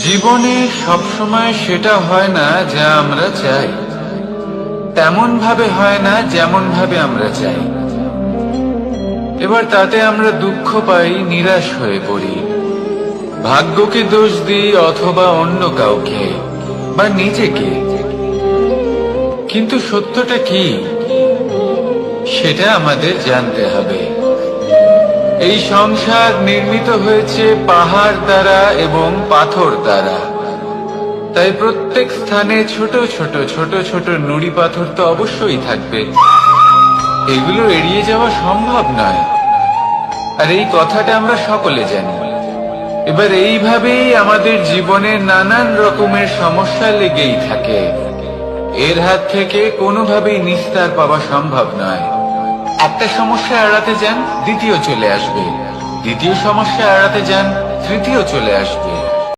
জীবনে সবসময় সেটা হয় না যা আমরা চাই, তেমন ভাবে হয় না যেমন ভাবে আমরা চাই। এবার তাতে আমরা দুঃখ পাই, নিরাশ হয়ে পড়ি, ভাগ্যকে দোষ দিই অথবা অন্য কাউকে বা নিজেকে। কিন্তু সত্যটা কি সেটা আমাদের জানতে হবে। এই সংসার নির্মিত হয়েছে পাহাড় দ্বারা এবং পাথর দ্বারা, তাই প্রত্যেক স্থানে ছোট ছোট ছোট ছোট নুড়ি পাথর তো অবশ্যই থাকবে, এগুলো এড়িয়ে যাওয়া সম্ভব নয়। আর এই কথাটা আমরা সকলে জানি। এবার এইভাবেই আমাদের জীবনে নানান রকমের সমস্যা লেগেই থাকে, এর হাত থেকে কোনোভাবেই নিস্তার পাওয়া সম্ভব নয়। একটা সমস্যা এড়াতে যান, দ্বিতীয় চলে আসবে, দ্বিতীয় সমস্যা এড়াতে যান, তৃতীয় চলে আসবে,